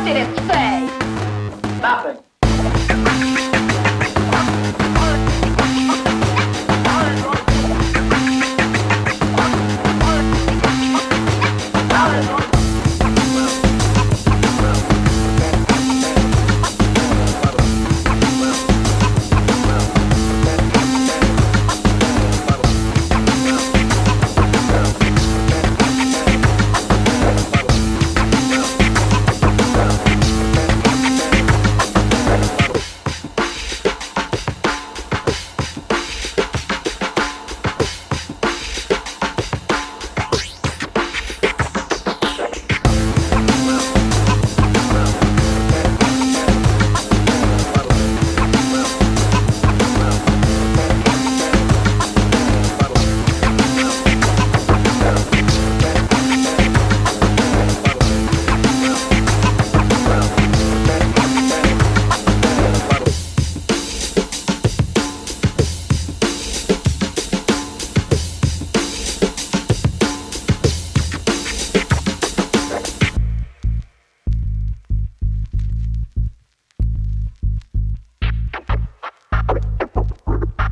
did it say? Nothing.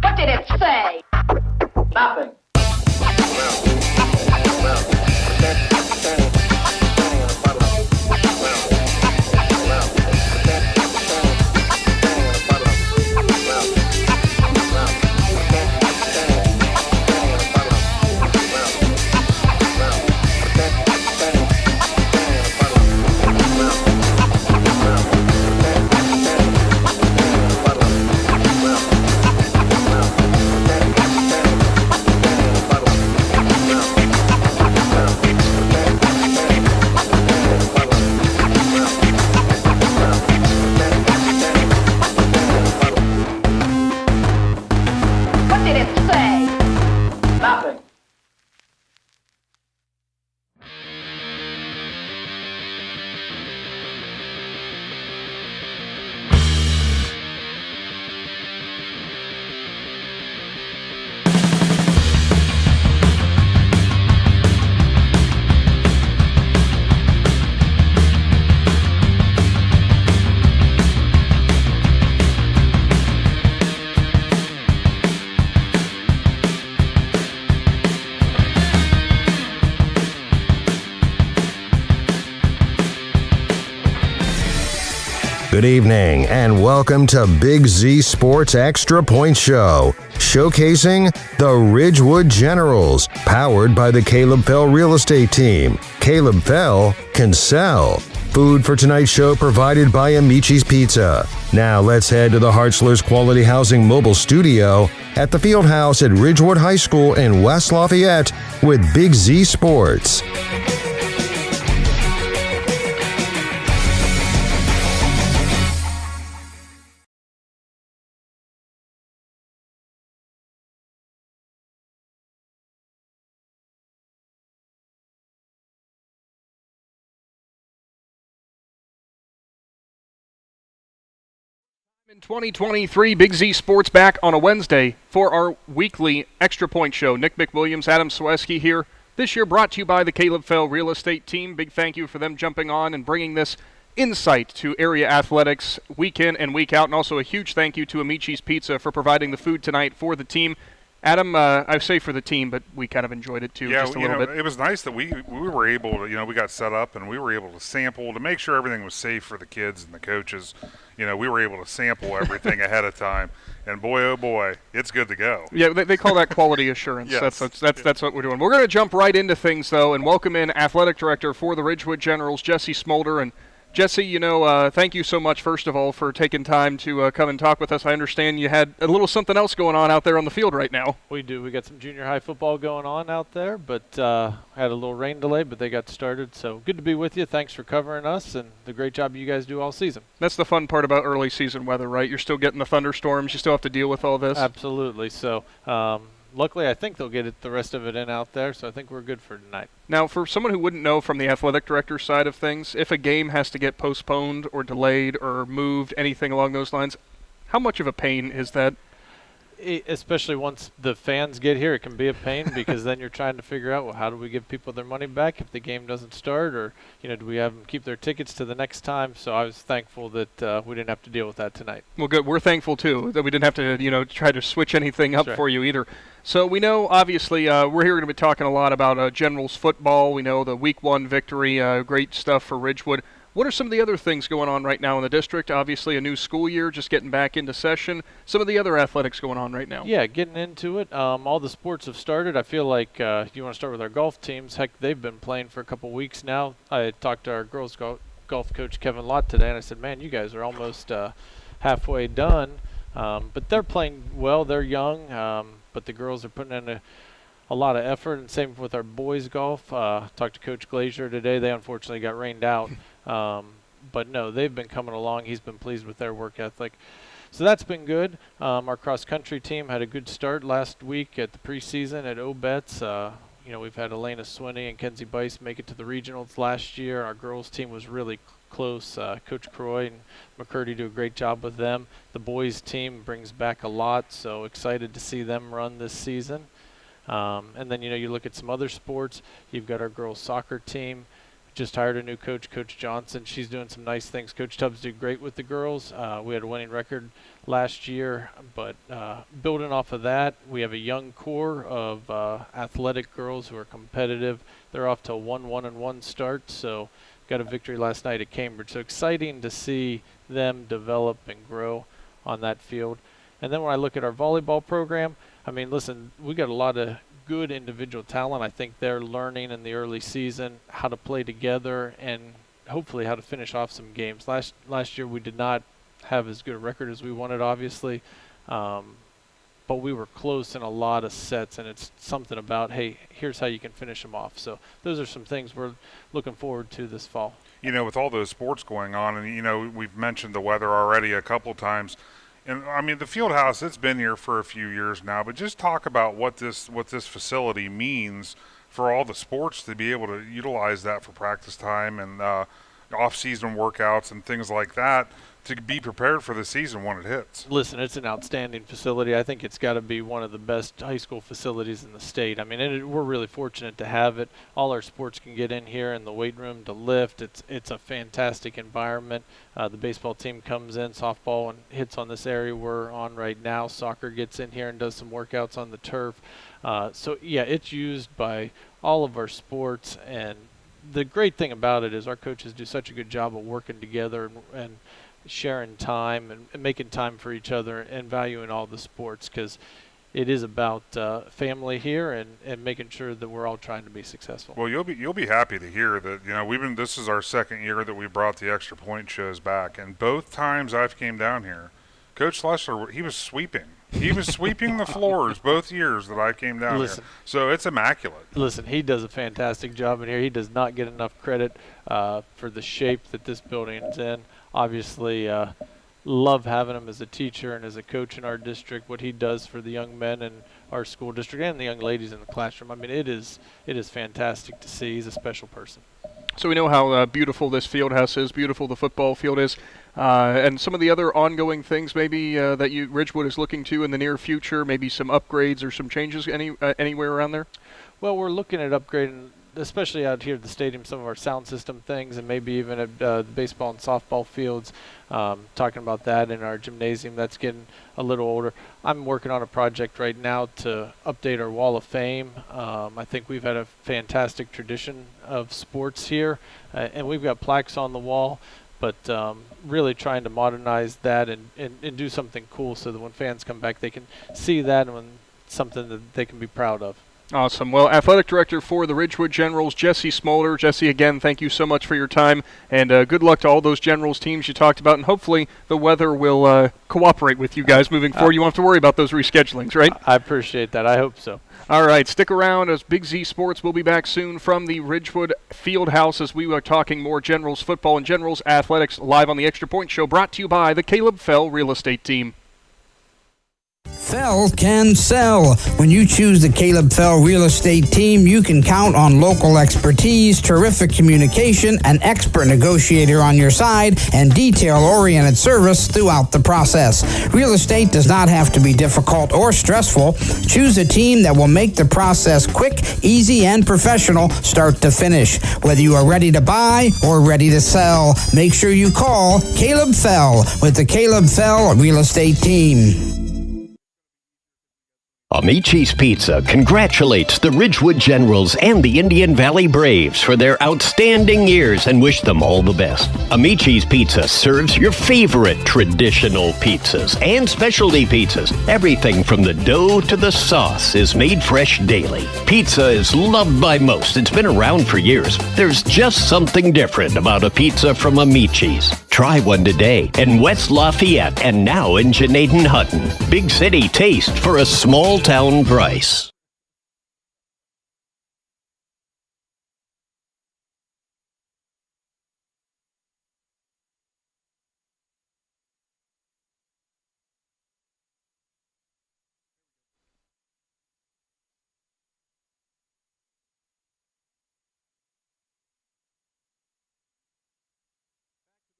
What did it say? Nothing. What did it say? Nothing. Good evening and welcome to Big Z Sports Extra Point Show, showcasing the Ridgewood Generals, powered by the Caleb Fell Real Estate Team. Caleb Fell can sell. Food for tonight's show provided by Amici's Pizza. Now let's head to the Hartzler's Quality Housing Mobile Studio at the Field House at Ridgewood High School in West Lafayette with Big Z Sports. In 2023, Big Z Sports back on a Wednesday for our weekly Extra Point Show. Nick McWilliams, Adam Sweski here. This year brought to you by the Caleb Fell Real Estate Team. Big thank you for them jumping on and bringing this insight to area athletics week in and week out. And also a huge thank you to Amici's Pizza for providing the food tonight for the team. Adam, I say for the team, but we kind of enjoyed it too, just a little bit. It was nice that we were able to, we got set up and we were able to sample to make sure everything was safe for the kids and the coaches. We were able to sample everything ahead of time, and boy, oh boy, it's good to go. Yeah, they call that quality assurance. Yes. That's what we're doing. We're going to jump right into things, though, and welcome in Athletic Director for the Ridgewood Generals, Jesse Smolder. And Jesse, thank you so much, first of all, for taking time to come and talk with us. I understand you had a little something else going on out there on the field right now. We do. We got some junior high football going on out there, but had a little rain delay, but they got started. So good to be with you. Thanks for covering us and the great job you guys do all season. That's the fun part about early season weather, right? You're still getting the thunderstorms. You still have to deal with all this. Absolutely. So luckily, I think they'll get the rest of it in out there, so I think we're good for tonight. Now, for someone who wouldn't know from the athletic director side of things, if a game has to get postponed or delayed or moved, anything along those lines, how much of a pain is that? Especially once the fans get here, it can be a pain because then you're trying to figure out, well, how do we give people their money back if the game doesn't start, or do we have them keep their tickets to the next time? So I was thankful that we didn't have to deal with that tonight. Well, good. We're thankful too that we didn't have to try to switch anything up That's right. for you either. So we know, obviously, we're here going to be talking a lot about Generals football. We know the Week 1 victory, great stuff for Ridgewood. What are some of the other things going on right now in the district? Obviously, a new school year, just getting back into session. Some of the other athletics going on right now. Yeah, getting into it. All the sports have started. I feel like you want to start with our golf teams. Heck, they've been playing for a couple weeks now. I talked to our girls golf coach, Kevin Lott, today, and I said, man, you guys are almost halfway done. But they're playing well. They're young, but the girls are putting in a lot of effort, and same with our boys golf. Talked to Coach Glazier today. They unfortunately got rained out. But no, they've been coming along. He's been pleased with their work ethic. So that's been good. Our cross-country team had a good start last week at the preseason at Obetz. We've had Elena Swinney and Kenzie Bice make it to the regionals last year. Our girls team was really close. Coach Croy and McCurdy do a great job with them. The boys team brings back a lot, so excited to see them run this season. And then, you look at some other sports. You've got our girls soccer team. Just hired a new coach, Coach Johnson. She's doing some nice things. Coach Tubbs did great with the girls. We had a winning record last year, but building off of that, we have a young core of athletic girls who are competitive. They're off to a 1-1-1 start, so got a victory last night at Cambridge. So exciting to see them develop and grow on that field. And then when I look at our volleyball program, I mean, listen, we got a lot of good individual talent. I think they're learning in the early season how to play together and hopefully how to finish off some games. Last year we did not have as good a record as we wanted, obviously, but we were close in a lot of sets, and it's something about, hey, here's how you can finish them off. So those are some things we're looking forward to this fall. With all those sports going on, and we've mentioned the weather already a couple times. And I mean, the field house, it's been here for a few years now, but just talk about what this facility means for all the sports to be able to utilize that for practice time and off-season workouts and things like that to be prepared for the season when it hits. Listen, it's an outstanding facility. I think it's got to be one of the best high school facilities in the state. I mean, we're really fortunate to have it. All our sports can get in here in the weight room to lift. It's a fantastic environment. The baseball team comes in, softball, and hits on this area we're on right now. Soccer gets in here and does some workouts on the turf. So, yeah, it's used by all of our sports, and the great thing about it is our coaches do such a good job of working together and sharing time and making time for each other and valuing all the sports, because it is about family here and making sure that we're all trying to be successful. Well, you'll be happy to hear that this is our second year that we brought the extra point shows back, and both times I've came down here, Coach Schlesser, he was sweeping. He was sweeping the floors both years that I came down here. So it's immaculate. Listen, he does a fantastic job in here. He does not get enough credit for the shape that this building is in. Obviously, love having him as a teacher and as a coach in our district, what he does for the young men in our school district and the young ladies in the classroom. I mean, it is fantastic to see. He's a special person. So we know how beautiful this field house is, beautiful the football field is, and some of the other ongoing things maybe that Ridgewood is looking to in the near future, maybe some upgrades or some changes anywhere around there? Well, we're looking at upgrading, especially out here at the stadium, some of our sound system things, and maybe even at the baseball and softball fields, talking about that in our gymnasium. That's getting a little older. I'm working on a project right now to update our Wall of Fame. I think we've had a fantastic tradition of sports here, and we've got plaques on the wall, but really trying to modernize that and do something cool so that when fans come back they can see that and something that they can be proud of. Awesome. Well, Athletic Director for the Ridgewood Generals, Jesse Smolder. Jesse, again, thank you so much for your time, and good luck to all those Generals teams you talked about, and hopefully the weather will cooperate with you guys moving forward. You won't have to worry about those reschedulings, right? I appreciate that. I hope so. All right, stick around as Big Z Sports will be back soon from the Ridgewood Field House as we are talking more Generals football and Generals athletics live on the Extra Point Show, brought to you by the Caleb Fell Real Estate Team. Fell can sell. When you choose the Caleb Fell Real Estate Team, you can count on local expertise, terrific communication, an expert negotiator on your side, and detail-oriented service throughout the process. Real estate does not have to be difficult or stressful. Choose a team that will make the process quick, easy, and professional start to finish. Whether you are ready to buy or ready to sell, make sure you call Caleb Fell with the Caleb Fell Real Estate Team. Amici's Pizza congratulates the Ridgewood Generals and the Indian Valley Braves for their outstanding years and wish them all the best. Amici's Pizza serves your favorite traditional pizzas and specialty pizzas. Everything from the dough to the sauce is made fresh daily. Pizza is loved by most. It's been around for years. There's just something different about a pizza from Amici's. Try one today in West Lafayette and now in Janaden Hutton. Big city taste for a small town price.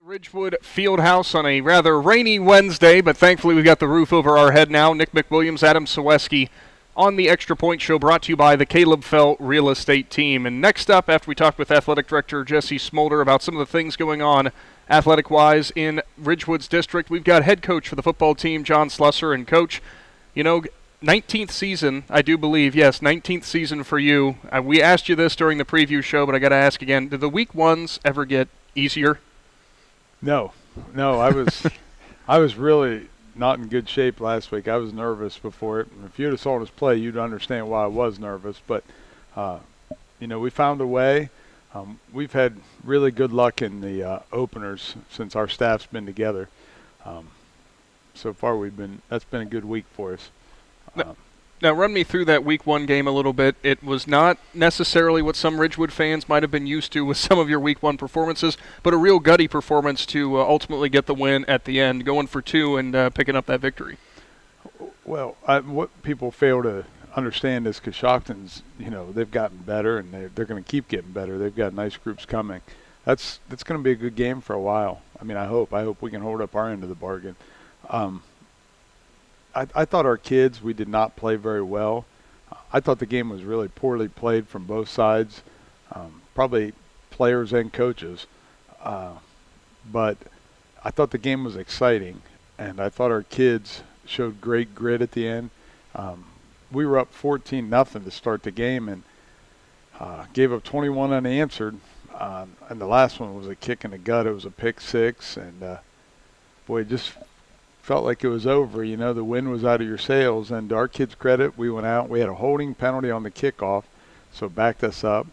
Ridgewood Field House on a rather rainy Wednesday, but thankfully we've got the roof over our head now. Nick McWilliams, Adam Sawecki on the Extra Point Show, brought to you by the Caleb Fell Real Estate Team. And next up, after we talked with Athletic Director Jesse Smolder about some of the things going on athletic-wise in Ridgewood's district, we've got head coach for the football team, John Slusser. And coach, 19th season, I do believe, yes, 19th season for you. We asked you this during the preview show, but I got to ask again, did the week ones ever get easier? No, I was really not in good shape last week. I was nervous before it. If you'd have saw us play, you'd understand why I was nervous. But, we found a way. We've had really good luck in the openers since our staff's been together. So far, that's been a good week for us. Now, run me through that Week 1 game a little bit. It was not necessarily what some Ridgewood fans might have been used to with some of your Week 1 performances, but a real gutty performance to ultimately get the win at the end, going for 2 and picking up that victory. Well, what people fail to understand is Coshocton's, they've gotten better, and they're going to keep getting better. They've got nice groups coming. That's going to be a good game for a while. I hope we can hold up our end of the bargain. I thought our kids, we did not play very well. I thought the game was really poorly played from both sides, probably players and coaches. But I thought the game was exciting, and I thought our kids showed great grit at the end. We were up 14-0 to start the game and gave up 21 unanswered. And the last one was a kick in the gut. It was a pick six, and it just felt like it was over. The wind was out of your sails. And to our kids' credit, we went out. We had a holding penalty on the kickoff, so it backed us up.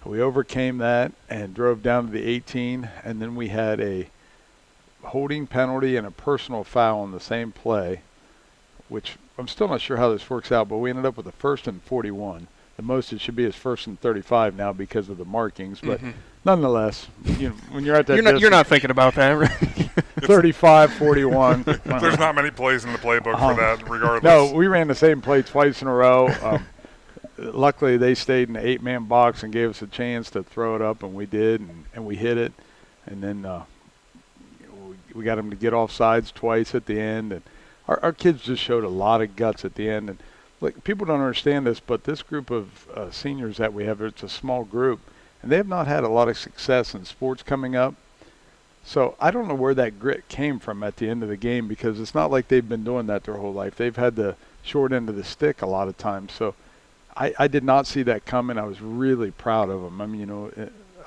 We overcame that and drove down to the 18, and then we had a holding penalty and a personal foul on the same play, which I'm still not sure how this works out, but we ended up with a 1st and 41. The most it should be is 1st and 35 now because of the markings, but nonetheless, when you're at that you're not thinking about that, right? 35, 41. There's not many plays in the playbook for that, regardless. No, we ran the same play twice in a row. Luckily, they stayed in the 8-man box and gave us a chance to throw it up, and we did, and we hit it. And then we got them to get off sides twice at the end. And our kids just showed a lot of guts at the end. And look, people don't understand this, but this group of seniors that we have, it's a small group, and they have not had a lot of success in sports coming up. So I don't know where that grit came from at the end of the game, because it's not like they've been doing that their whole life. They've had the short end of the stick a lot of times. So I did not see that coming. I was really proud of them.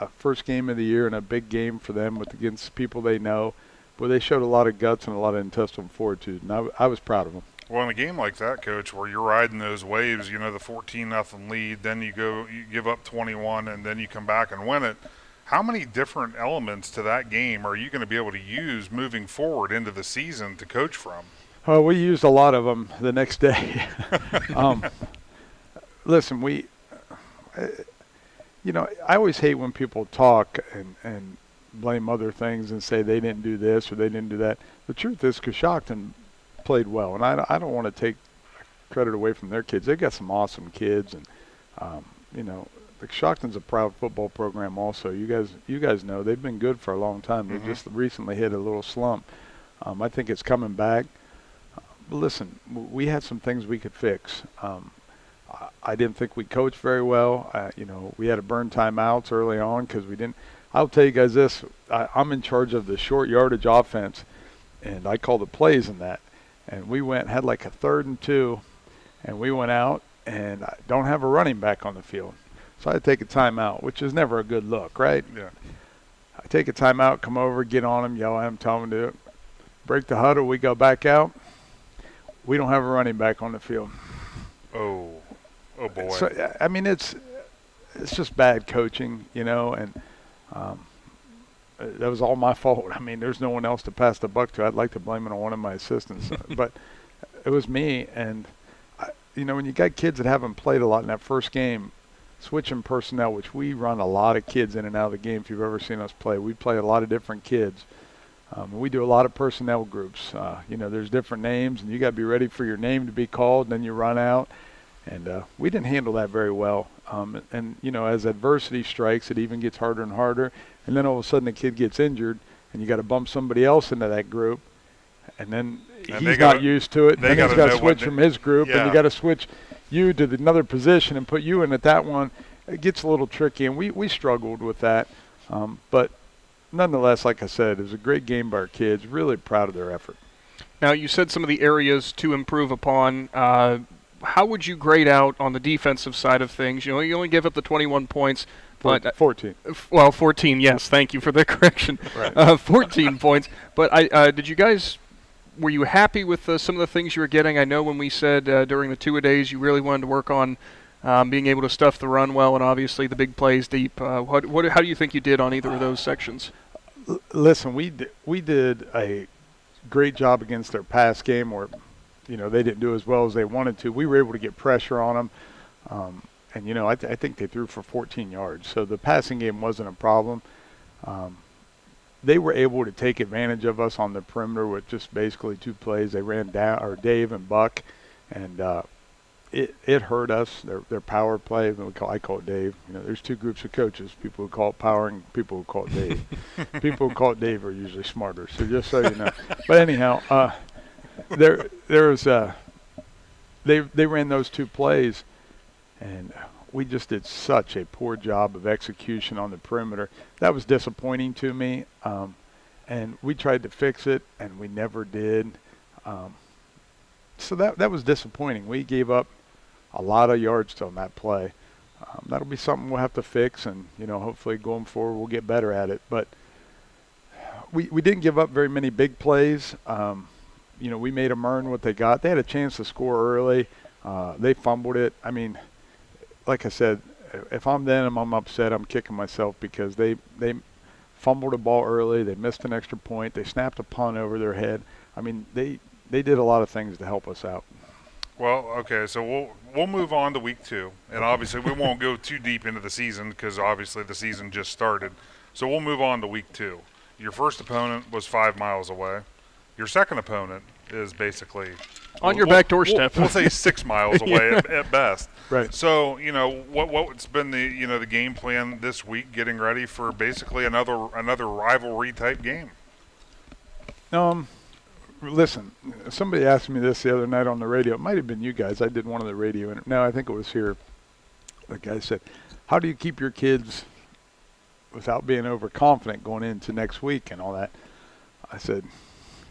A first game of the year and a big game for them against people they know. But they showed a lot of guts and a lot of intestinal fortitude, and I was proud of them. Well, in a game like that, Coach, where you're riding those waves, the 14-0 lead, then you give up 21, and then you come back and win it. How many different elements to that game are you going to be able to use moving forward into the season to coach from? Well, we used a lot of them the next day. Listen, I always hate when people talk and blame other things and say they didn't do this or they didn't do that. The truth is, Coshocton played well, and I don't want to take credit away from their kids. They've got some awesome kids, and you know, the Shockton's a proud football program also. You guys know they've been good for a long time. They've just recently hit a little slump. I think it's coming back. But listen, we had some things we could fix. I didn't think we coached very well. You know, we had to burn timeouts early on because we didn't. I'll tell you guys this. I'm in charge of the short yardage offense, and I call the plays in that. And we had like a 3rd and 2, and we went out and I don't have a running back on the field. So I take a timeout, which is never a good look, right? Yeah. I take a timeout, come over, get on them, yell at them, tell them to do it. Break the huddle, we go back out. We don't have a running back on the field. Oh boy. So, I mean, it's just bad coaching, you know, and that was all my fault. I mean, there's no one else to pass the buck to. I'd like to blame it on one of my assistants, but it was me. And, you know, when you got kids that haven't played a lot in that first game, switching personnel, which we run a lot of kids in and out of the game. If you've ever seen us play, we play a lot of different kids. We do a lot of personnel groups. You know, there's different names, and you got to be ready for your name to be called, and then you run out. And we didn't handle that very well. And, you know, as adversity strikes, it even gets harder and harder. And then all of a sudden the kid gets injured, and you got to bump somebody else into that group. And then he's not used to it. Then he's got to switch from his group, and you got to switch you to another position and put you in at that one. It gets a little tricky, and we struggled with that. But nonetheless, like I said, it was a great game by our kids. Really proud of their effort. Now, you said some of the areas to improve upon. How would you grade out on the defensive side of things? You know, you only gave up the 21 points. But 14. Well, 14, yes. Thank you for the correction. Right. 14 points. But did you guys – were you happy with some of the things you were getting? I know when we said during the two-a-days you really wanted to work on being able to stuff the run well and obviously the big plays deep. How do you think you did on either of those sections? Listen, we did a great job against their pass game where, you know, they didn't do as well as they wanted to. We were able to get pressure on them. And, you know, I think they threw for 14 yards. So the passing game wasn't a problem. They were able to take advantage of us on the perimeter with just basically 2 plays. They ran down, or Dave and Buck, and it hurt us. Their power play, I call it Dave. You know, there's 2 groups of coaches, people who call it power and people who call it Dave. People who call it Dave are usually smarter, so just so you know. But anyhow, they ran those 2 plays, and we just did such a poor job of execution on the perimeter. That was disappointing to me, and we tried to fix it, and we never did. So that was disappointing. We gave up a lot of yards on that play. That'll be something we'll have to fix, and, you know, hopefully going forward we'll get better at it. But we didn't give up very many big plays. You know, we made them earn what they got. They had a chance to score early. They fumbled it. I mean, like I said, if I'm them, I'm upset. I'm kicking myself because they fumbled a ball early. They missed an extra point. They snapped a punt over their head. I mean, they did a lot of things to help us out. Well, okay, so we'll move on to week 2, and obviously we won't go too deep into the season because obviously the season just started. So we'll move on to week 2. Your first opponent was 5 miles away. Your second opponent is basically on your back doorstep. We'll say 6 miles away at best. Right. So, you know, what's been the game plan this week, getting ready for basically another rivalry type game? Listen, somebody asked me this the other night on the radio. It might have been you guys. I did one of the radio. No, I think it was here. The guy said, "How do you keep your kids without being overconfident going into next week and all that?" I said,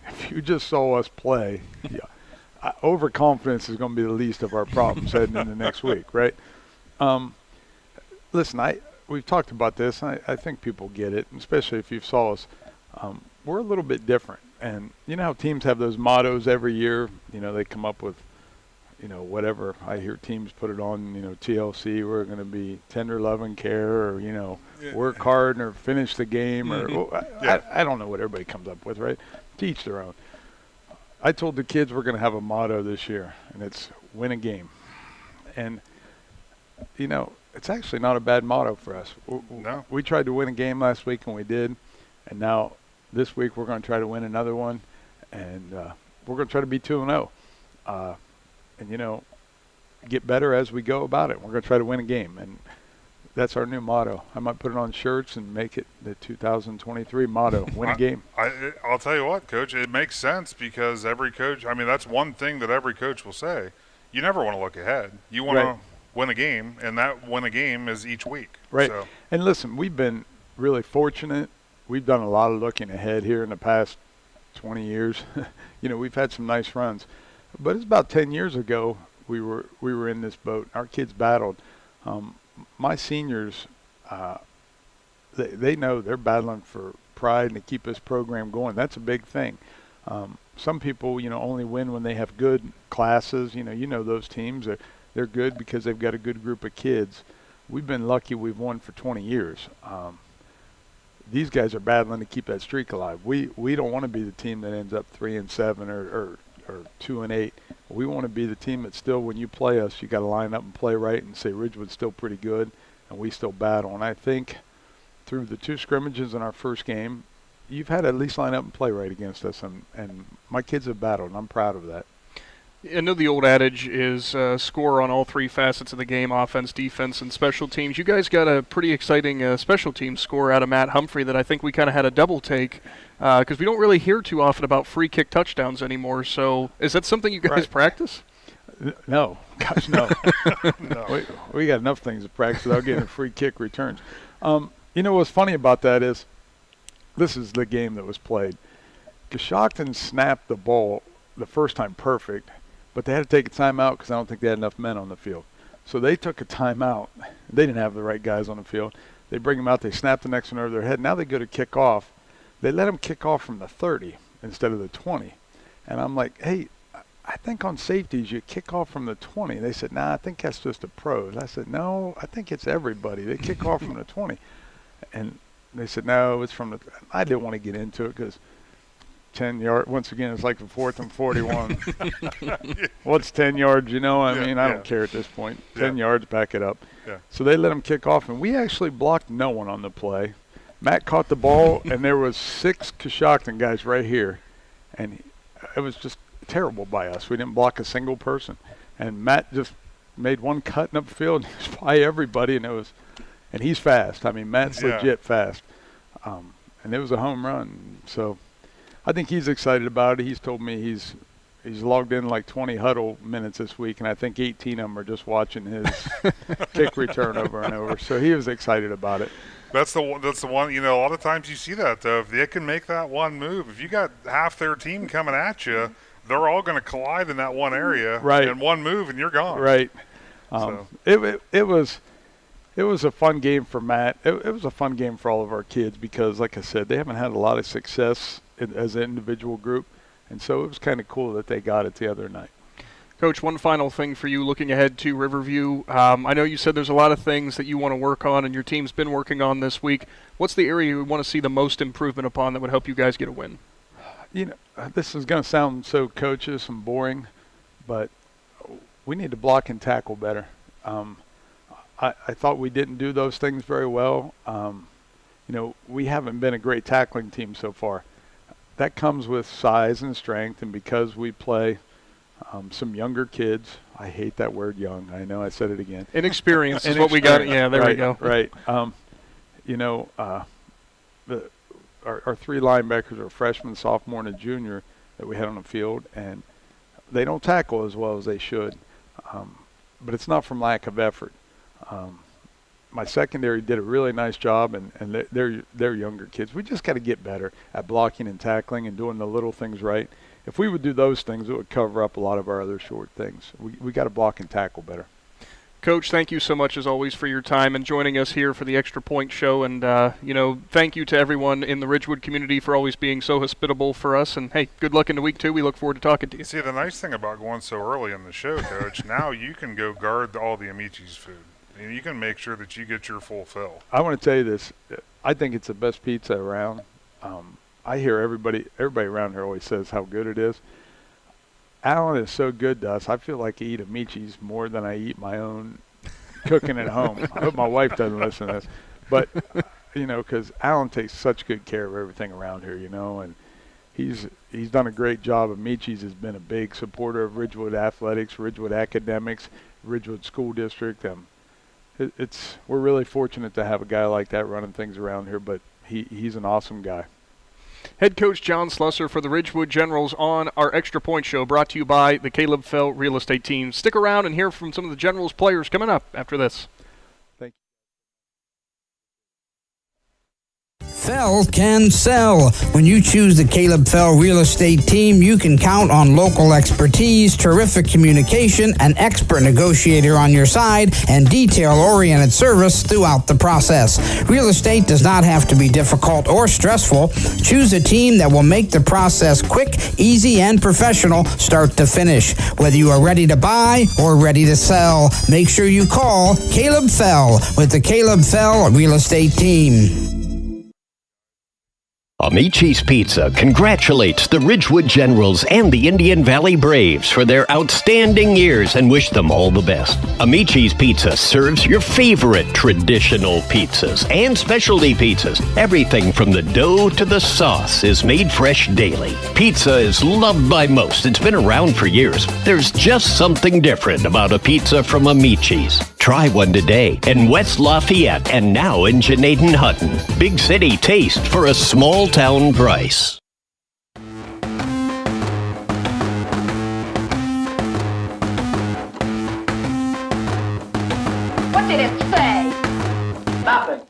if you just saw us play, overconfidence is going to be the least of our problems heading into next week, right? Listen, we've talked about this. I think people get it, especially if you saw us. We're a little bit different. And you know how teams have those mottos every year? You know, they come up with, you know, whatever. I hear teams put it on, you know, TLC, we're going to be tender, love, and care, or, you know, work hard or finish the game. Or I don't know what everybody comes up with, right? To each their own. I told the kids we're going to have a motto this year, and it's win a game. And, you know, it's actually not a bad motto for us. No. We tried to win a game last week, and we did. And now this week we're going to try to win another one. And we're going to try to be 2-0. And, get better as we go about it. We're going to try to win a game. And that's our new motto. I might put it on shirts and make it the 2023 motto, win a game. I'll tell you what, Coach, it makes sense because every coach, that's one thing that every coach will say. You never want to look ahead. You want to win a game, and that win a game is each week. Right. So. And listen, we've been really fortunate. We've done a lot of looking ahead here in the past 20 years. We've had some nice runs. But it's about 10 years ago we were in this boat. Our kids battled. My seniors, they know they're battling for pride and to keep this program going. That's a big thing. Some people, only win when they have good classes. Those teams they're good because they've got a good group of kids. We've been lucky. We've won for 20 years. These guys are battling to keep that streak alive. We don't want to be the team that ends up 3-7 or 2-8. We want to be the team that still, when you play us, you got to line up and play right and say Ridgewood's still pretty good, and we still battle. And I think through the 2 scrimmages in our first game, you've had to at least line up and play right against us, and my kids have battled, and I'm proud of that. I know the old adage is score on all 3 facets of the game, offense, defense, and special teams. You guys got a pretty exciting special teams score out of Matt Humphrey that I think we kind of had a double take because we don't really hear too often about free kick touchdowns anymore. So is that something you guys practice? No. Gosh, no. No. We got enough things to practice without getting free kick returns. What's funny about that is this is the game that was played. Coshocton snapped the ball the first time perfect, but they had to take a timeout because I don't think they had enough men on the field. So they took a timeout. They didn't have the right guys on the field. They bring them out. They snap the next one over their head. Now they go to kick off. They let them kick off from the 30 instead of the 20. And I'm like, hey, I think on safeties you kick off from the 20. They said, nah, I think that's just the pros. I said, no, I think it's everybody. They kick off from the 20. And they said, no, it's from the – I didn't want to get into it because – 10 yards. Once again, it's like the 4th and 41. What's 10 yards? I don't care at this point. 10 yards, back it up. Yeah. So they let him kick off, and we actually blocked no one on the play. Matt caught the ball, and there was 6 Coshocton guys right here, and it was just terrible by us. We didn't block a single person, and Matt just made one cut in upfield, and he was by everybody, and he's fast. Matt's legit fast, and it was a home run. So I think he's excited about it. He's told me he's logged in like 20 huddle minutes this week, and I think 18 of them are just watching his kick return over and over. So he was excited about it. That's the one. A lot of times you see that though. If they can make that one move, if you got half their team coming at you, they're all going to collide in that one area. Right. And one move, and you're gone. Right. It was a fun game for Matt. It was a fun game for all of our kids because, like I said, they haven't had a lot of success as an individual group, and so it was kind of cool that they got it the other night. Coach, one final thing for you looking ahead to Riverview. I know you said there's a lot of things that you want to work on and your team's been working on this week. What's the area you want to see the most improvement upon that would help you guys get a win? This is going to sound so coachish and boring, but we need to block and tackle better. I thought we didn't do those things very well. We haven't been a great tackling team so far. That comes with size and strength, and because we play some younger kids. I hate that word young. I know I said it again. Inexperience is what we got. Yeah, there we go. Right. Our 3 linebackers are freshman, sophomore, and a junior that we had on the field, and they don't tackle as well as they should. But it's not from lack of effort. My secondary did a really nice job, and they're younger kids. We just got to get better at blocking and tackling and doing the little things right. If we would do those things, it would cover up a lot of our other short things. We got to block and tackle better. Coach, thank you so much as always for your time and joining us here for the Extra Point Show. And, thank you to everyone in the Ridgewood community for always being so hospitable for us. And, hey, good luck into week 2. We look forward to talking to you. See, the nice thing about going so early in the show, Coach, now you can go guard all the Amici's food. And you can make sure that you get your full fill. I want to tell you this. I think it's the best pizza around. I hear everybody around here always says how good it is. Alan is so good to us. I feel like I eat Amici's more than I eat my own cooking at home. I hope my wife doesn't listen to this. But, because Alan takes such good care of everything around here, and he's done a great job. Amici's has been a big supporter of Ridgewood athletics, Ridgewood academics, Ridgewood School District. We're really fortunate to have a guy like that running things around here, but he's an awesome guy. Head coach John Slusser for the Ridgewood Generals on our Extra Point Show, brought to you by the Caleb Fell Real Estate Team. Stick around and hear from some of the Generals players coming up after this. Thank you. Fell can sell. When you choose the Caleb Fell Real Estate Team, you can count on local expertise, terrific communication, an expert negotiator on your side, and detail-oriented service throughout the process. Real estate does not have to be difficult or stressful. Choose a team that will make the process quick, easy, and professional start to finish. Whether you are ready to buy or ready to sell, make sure you call Caleb Fell with the Caleb Fell Real Estate Team. Amici's Pizza congratulates the Ridgewood Generals and the Indian Valley Braves for their outstanding years and wish them all the best. Amici's Pizza serves your favorite traditional pizzas and specialty pizzas. Everything from the dough to the sauce is made fresh daily. Pizza is loved by most. It's been around for years. There's just something different about a pizza from Amici's. Try one today in West Lafayette and now in Janaden Hutton. Big city taste for a small town price. What did it say? Nothing.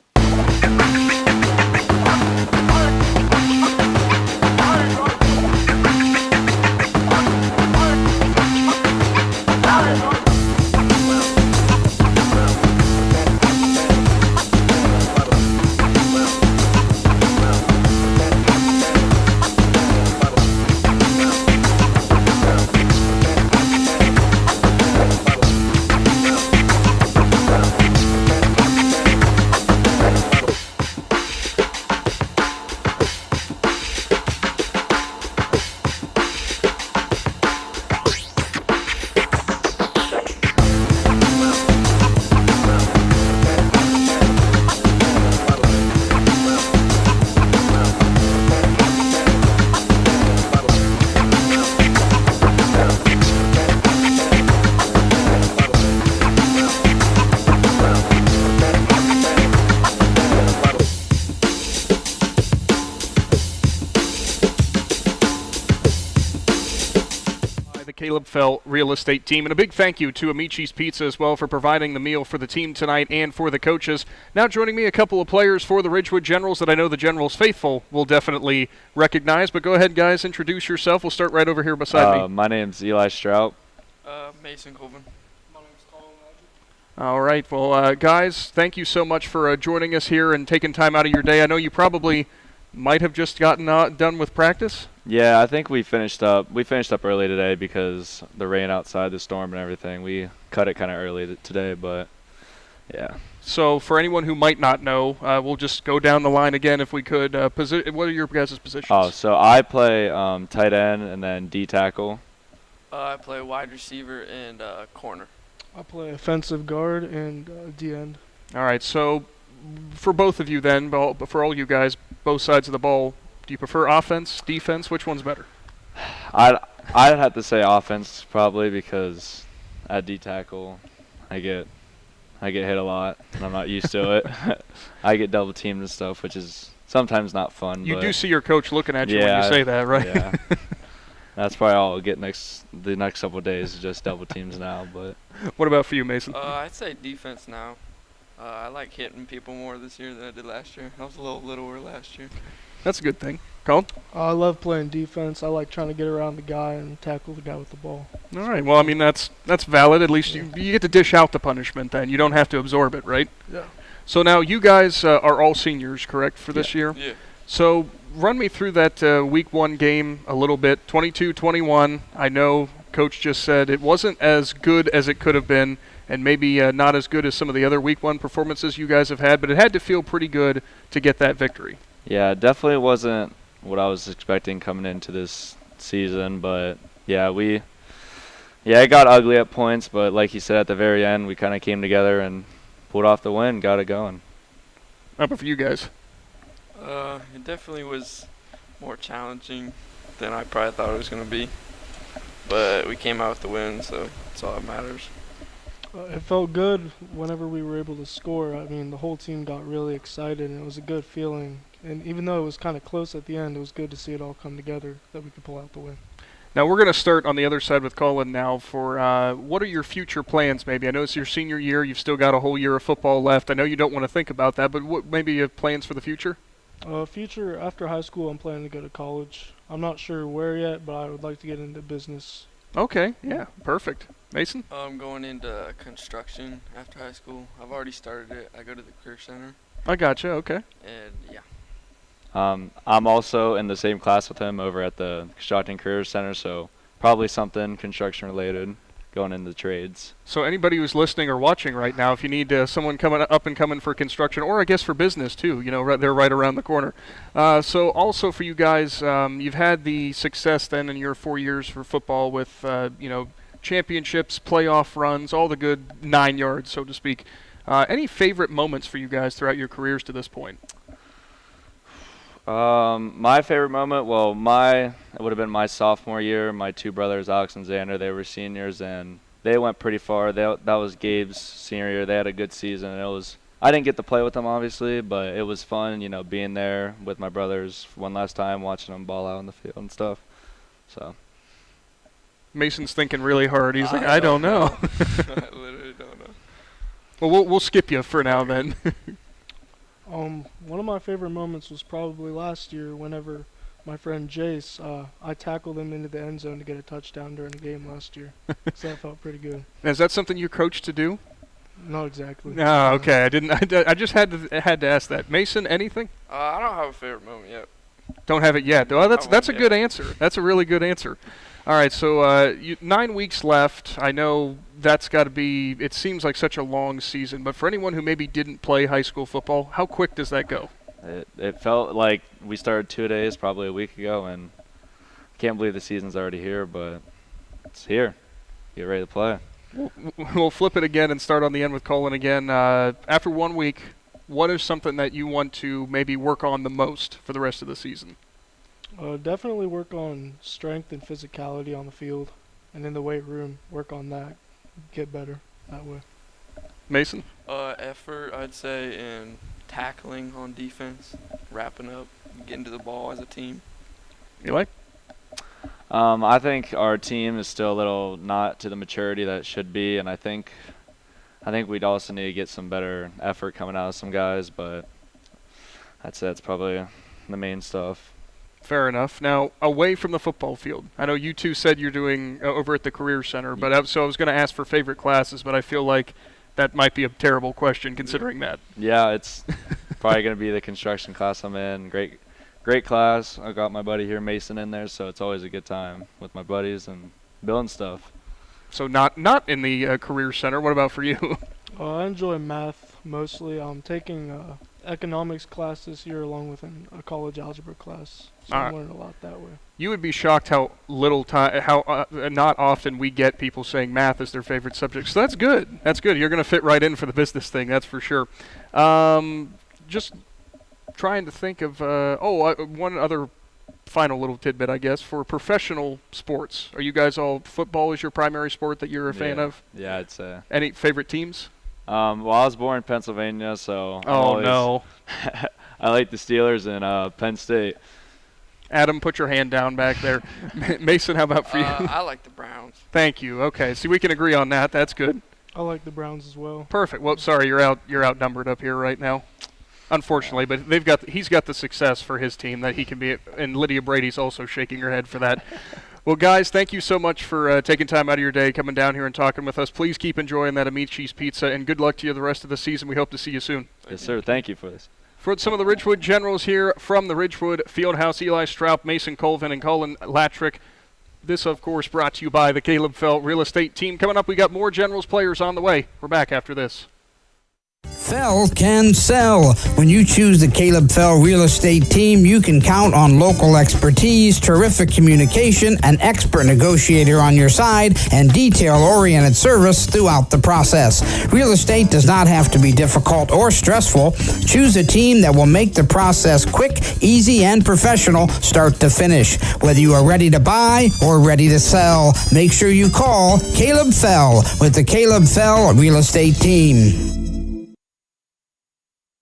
Caleb Fell Real Estate Team. And a big thank you to Amici's Pizza as well for providing the meal for the team tonight and for the coaches. Now joining me, a couple of players for the Ridgewood Generals that I know the Generals faithful will definitely recognize. But go ahead, guys, introduce yourself. We'll start right over here beside me. My name's Eli Strout. Mason Colvin. All right. Well, guys, thank you so much for joining us here and taking time out of your day. I know you probably might have just gotten done with practice. Yeah, I think we finished up early today because the rain outside, the storm and everything. We cut it kind of early today, but yeah. So for anyone who might not know, we'll just go down the line again if we could. What are your guys' positions? Oh, so I play tight end and then D tackle. I play wide receiver and corner. I play offensive guard and D end. All right, so for both of you then, but for all you guys, both sides of the ball, do you prefer offense, defense? Which one's better? I'd have to say offense probably because at D tackle I get hit a lot and I'm not used to it. I get double teamed and stuff, which is sometimes not fun. You do see your coach looking at you when you say that, right? Yeah. That's probably all I'll get the next couple of days is just double teams now. But what about for you, Mason? I'd say defense now. I like hitting people more this year than I did last year. I was a little littler last year. That's a good thing. Colin? I love playing defense. I like trying to get around the guy and tackle the guy with the ball. All right. Well, I mean, that's valid. At least you get to dish out the punishment then. You don't have to absorb it, right? Yeah. So now you guys are all seniors, correct, for this year? Yeah. So run me through that week one game a little bit. 22-21. I know Coach just said it wasn't as good as it could have been and maybe not as good as some of the other week one performances you guys have had, but it had to feel pretty good to get that victory. Yeah, it definitely wasn't what I was expecting coming into this season, but yeah, it got ugly at points, but like you said at the very end, we kind of came together and pulled off the win, got it going. How about for you guys? It definitely was more challenging than I probably thought it was going to be. But we came out with the win, so that's all that matters. It felt good whenever we were able to score. I mean, the whole team got really excited, and it was a good feeling. And even though it was kind of close at the end, it was good to see it all come together that we could pull out the win. Now we're going to start on the other side with Colin now for what are your future plans maybe? I know it's your senior year. You've still got a whole year of football left. I know you don't want to think about that, but what maybe you have plans for the future? Future, after high school, I'm planning to go to college. I'm not sure where yet, but I would like to get into business. Okay, yeah, perfect. Mason? I'm going into construction after high school. I've already started it. I go to the career center. I gotcha, okay. And, yeah. I'm also in the same class with him over at the Constructing Career Center, so probably something construction related, going into trades. So anybody who's listening or watching right now, if you need someone coming up and coming for construction, or I guess for business too, you know, they're right around the corner. So also for you guys, you've had the success then in your 4 years for football with, you know, championships, playoff runs, all the good 9 yards, so to speak. Any favorite moments for you guys throughout your careers to this point? My favorite moment, well, it would have been my sophomore year. My two brothers, Alex and Xander, they were seniors, and they went pretty far. That was Gabe's senior year. They had a good season, and I didn't get to play with them, obviously, but it was fun, you know, being there with my brothers one last time, watching them ball out on the field and stuff. So Mason's thinking really hard. He's like, I don't know. I literally don't know. Well, we'll skip you for now then. One of my favorite moments was probably last year whenever my friend Jace, I tackled him into the end zone to get a touchdown during the game last year. So that felt pretty good. Now, is that something you're coached to do? Not exactly. No, okay. I just had to ask that. Mason, anything? I don't have a favorite moment yet. Don't have it yet. Well, that's a good answer. That's a really good answer. All right, so 9 weeks left. I know that's got to be, it seems like such a long season, but for anyone who maybe didn't play high school football, how quick does that go? It felt like we started 2 days, probably a week ago, and I can't believe the season's already here, but it's here. Get ready to play. We'll flip it again and start on the end with Colin again. After 1 week, what is something that you want to maybe work on the most for the rest of the season? Definitely work on strength and physicality on the field, and in the weight room, work on that, get better that way. Mason? Effort, I'd say, in tackling on defense, wrapping up, getting to the ball as a team. Eli? I think our team is still a little not to the maturity that it should be, and I think we'd also need to get some better effort coming out of some guys, but that's probably the main stuff. Fair enough. Now, away from the football field, I know you two said you're doing over at the Career Center, but so I was going to ask for favorite classes, but I feel like that might be a terrible question considering that. Yeah, it's probably going to be the construction class I'm in. Great class. I got my buddy here, Mason, in there, so it's always a good time with my buddies and building stuff. So not in the Career Center. What about for you? I enjoy math mostly. I'm taking economics class this year along with a college algebra class. So I'm learning a lot that way. You would be shocked how little time, not often we get people saying math is their favorite subject. So that's good. That's good. You're going to fit right in for the business thing, that's for sure. Just trying to think of, one other final little tidbit, I guess, for professional sports. Are you guys all, football is your primary sport that you're a fan of? Yeah, I'd say. Any favorite teams? Well, I was born in Pennsylvania, so no. I like the Steelers and Penn State. Adam, put your hand down back there. Mason, how about for you? I like the Browns. Thank you. Okay, see, we can agree on that. That's good. I like the Browns as well. Perfect. Well, sorry, you're outnumbered up here right now, unfortunately. But he's got the success for his team that he can be. And Lydia Brady's also shaking her head for that. Well, guys, thank you so much for taking time out of your day, coming down here and talking with us. Please keep enjoying that Amici's pizza, and good luck to you the rest of the season. We hope to see you soon. Yes, sir. Thank you for this. For some of the Ridgewood Generals here from the Ridgewood Field House, Eli Straub, Mason Colvin, and Colin Latrick. This, of course, brought to you by the Caleb Fell Real Estate Team. Coming up, we got more Generals players on the way. We're back after this. Fell can sell. When you choose the Caleb Fell Real Estate Team, you can count on local expertise, terrific communication, an expert negotiator on your side, and detail-oriented service throughout the process. Real estate does not have to be difficult or stressful. Choose a team that will make the process quick, easy, and professional start to finish. Whether you are ready to buy or ready to sell, make sure you call Caleb Fell with the Caleb Fell Real Estate Team.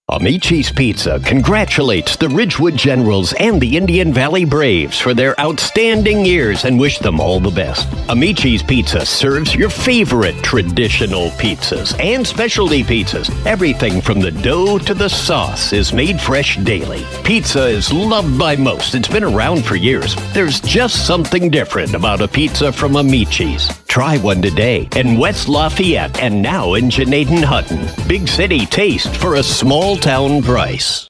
Amici's Pizza congratulates the Ridgewood Generals and the Indian Valley Braves for their outstanding years and wish them all the best. Amici's Pizza serves your favorite traditional pizzas and specialty pizzas. Everything from the dough to the sauce is made fresh daily. Pizza is loved by most. It's been around for years. There's just something different about a pizza from Amici's. Try one today in West Lafayette and now in Janaden Hutton. Big city taste for a small town price.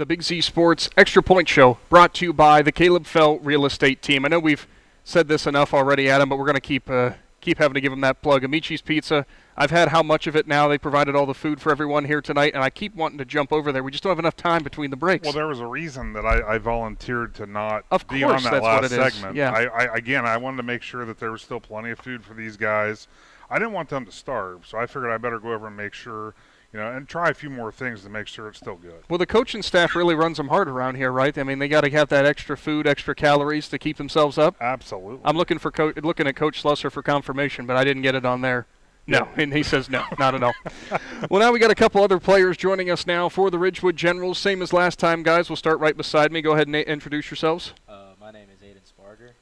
Big Z Sports Extra Point Show, brought to you by the Caleb Fell Real Estate Team. I know we've said this enough already, Adam, but we're going to keep having to give them that plug. Amici's Pizza, I've had how much of it now? They provided all the food for everyone here tonight, and I keep wanting to jump over there. We just don't have enough time between the breaks. Well, there was a reason that I volunteered to not be course, on that that's last what it is. segment. Yeah. I wanted to make sure that there was still plenty of food for these guys. I didn't want them to starve, so I figured I better go over and make sure, and try a few more things to make sure it's still good. Well, the coaching staff really runs them hard around here, right? I mean, they got to have that extra food, extra calories to keep themselves up. Absolutely. I'm looking at Coach Slusser for confirmation, but I didn't get it on there. No, and he says no, not at all. Well, now we got a couple other players joining us now for the Ridgewood Generals. Same as last time, guys. We'll start right beside me. Go ahead and introduce yourselves. My name is Aiden Sparger.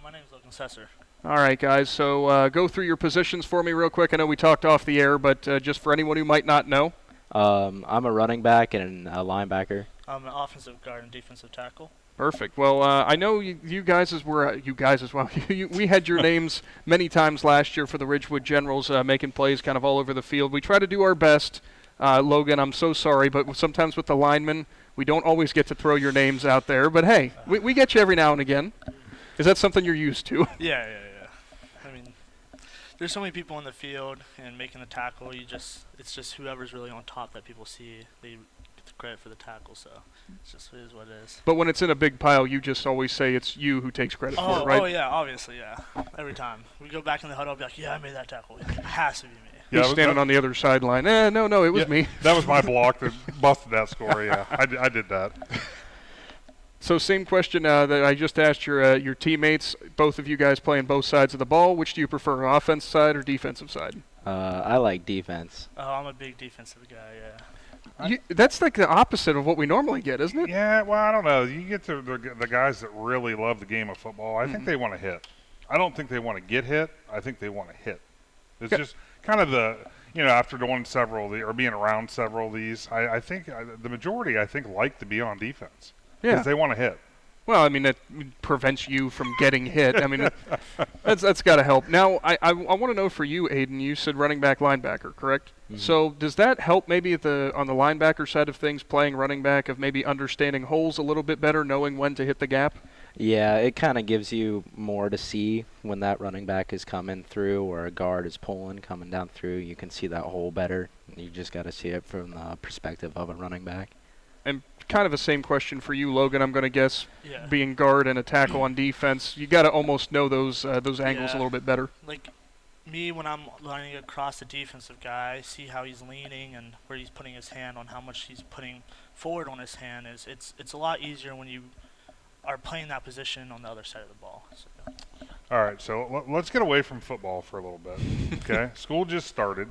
My name is Logan Sesser. All right, guys. So go through your positions for me real quick. I know we talked off the air, but just for anyone who might not know. I'm a running back and a linebacker. I'm an offensive guard and defensive tackle. Perfect. Well, I know you guys as well. We had your names many times last year for the Ridgewood Generals, making plays kind of all over the field. We try to do our best. Logan, I'm so sorry, but sometimes with the linemen, we don't always get to throw your names out there. But hey, we get you every now and again. Is that something you're used to? Yeah. I mean, there's so many people on the field and making the tackle. It's just whoever's really on top that people see. They get the credit for the tackle, so it is what it is. But when it's in a big pile, you just always say it's you who takes credit for it, right? Oh yeah, obviously, yeah. Every time we go back in the huddle, I'll be like, yeah, I made that tackle. It has to be me. Yeah, he's standing on the other sideline. No, it was me. That was my block that busted that score. Yeah, I did that. So same question that I just asked your teammates. Both of you guys playing both sides of the ball. Which do you prefer, offense side or defensive side? I like defense. Oh, I'm a big defensive guy, yeah. That's like the opposite of what we normally get, isn't it? Yeah, well, I don't know. You get to the guys that really love the game of football. I think they want to hit. I don't think they want to get hit. I think they want to hit. It's just kind of after doing several of or being around several of these, I think the majority, like to be on defense. Yeah. Because they want to hit. Well, I mean, that prevents you from getting hit. I mean, that's got to help. Now, I want to know for you, Aiden, you said running back, linebacker, correct? Mhm. So does that help maybe on the linebacker side of things, playing running back, of maybe understanding holes a little bit better, knowing when to hit the gap? Yeah, it kind of gives you more to see when that running back is coming through or a guard is pulling, coming down through. You can see that hole better. You just got to see it from the perspective of a running back. And kind of the same question for you, Logan, I'm going to guess, Yeah. being guard and a tackle on defense, you got to almost know those angles a Yeah. little bit better. Like me, when I'm lining across the defensive guy, I see how he's leaning and where he's putting his hand on how much he's putting forward on his hand. It's a lot easier when you are playing that position on the other side of the ball. So. All right, so let's get away from football for a little bit. Okay, school just started,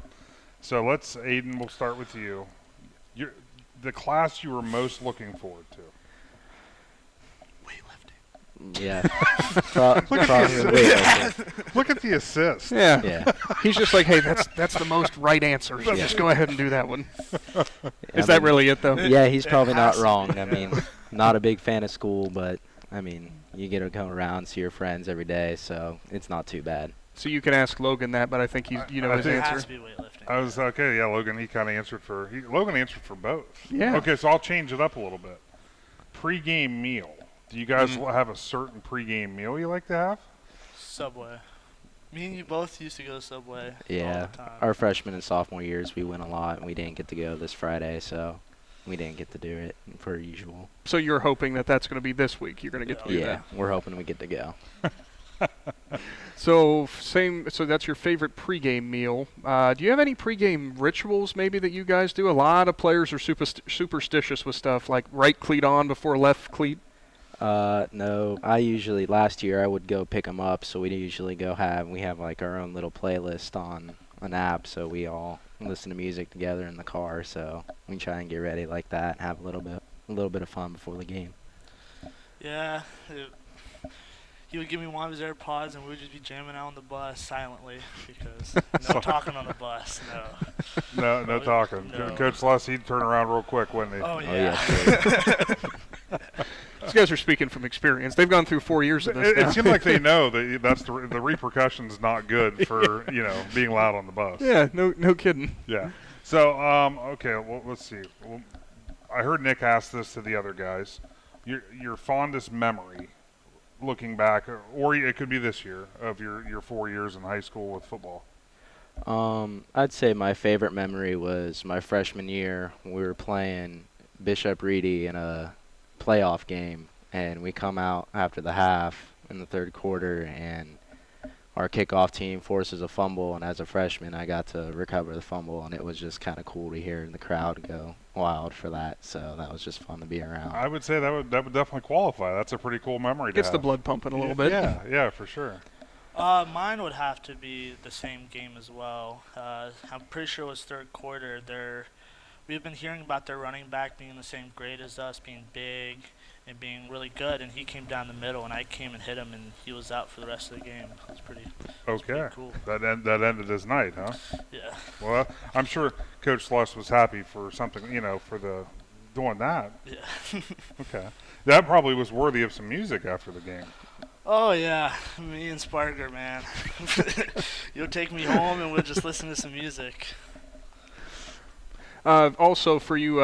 so Aiden, we'll start with you. The class you were most looking forward to. Yeah. Look at the assist. Yeah. He's just like, hey, that's the most right answer. So just go ahead and do that one. Is that really it, though? Yeah, he's probably not wrong. I mean, not a big fan of school, but, I mean, you get to come around, see your friends every day, so it's not too bad. So you can ask Logan that, but I think his answer. It has to be weightlifting. I was okay. Yeah, Logan. He kind of answered for. Logan answered for both. Yeah. Okay, so I'll change it up a little bit. Pre-game meal. Do you guys have a certain pre-game meal you like to have? Subway. Me and you both used to go to Subway. Yeah. All the time. Our freshman and sophomore years, we went a lot, and we didn't get to go this Friday, so we didn't get to do it per usual. So you're hoping that's going to be this week. You're going to get to do that. Yeah, we're hoping we get to go. So that's your favorite pregame meal. Do you have any pregame rituals maybe that you guys do? A lot of players are superstitious with stuff like right cleat on before left cleat. No, last year I would go pick them up, so we have like our own little playlist on an app, so we all listen to music together in the car, so we try and get ready like that and have a little bit of fun before the game. Yeah. He would give me one of his AirPods, and we would just be jamming out on the bus silently because no talking on the bus. No talking. No. Coach Les, he'd turn around real quick, wouldn't he? Oh yeah. These guys are speaking from experience. They've gone through 4 years of this. It seems like they know that that's the repercussions not good for being loud on the bus. Yeah, no kidding. Yeah. So okay, well, let's see. Well, I heard Nick ask this to the other guys. Your fondest memory, looking back, or it could be this year, of your 4 years in high school with football. I'd say my favorite memory was my freshman year. We were playing Bishop Reedy in a playoff game, and we come out after the half in the third quarter, and our kickoff team forces a fumble, and as a freshman I got to recover the fumble, and it was just kind of cool to hear the crowd go wild for that, so that was just fun to be around. I would say that would definitely qualify. That's a pretty cool memory to have. Gets the blood pumping a little bit. Yeah, for sure. Mine would have to be the same game as well. I'm pretty sure it was third quarter. We've been hearing about their running back being the same grade as us, being big and being really good, and he came down the middle, and I came and hit him, and he was out for the rest of the game. It was pretty cool. That ended his night, huh? Yeah. Well, I'm sure Coach Slush was happy for something, for doing that. Yeah. Okay. That probably was worthy of some music after the game. Oh, yeah. Me and Sparger, man. You'll take me home, and we'll just listen to some music. Also for you,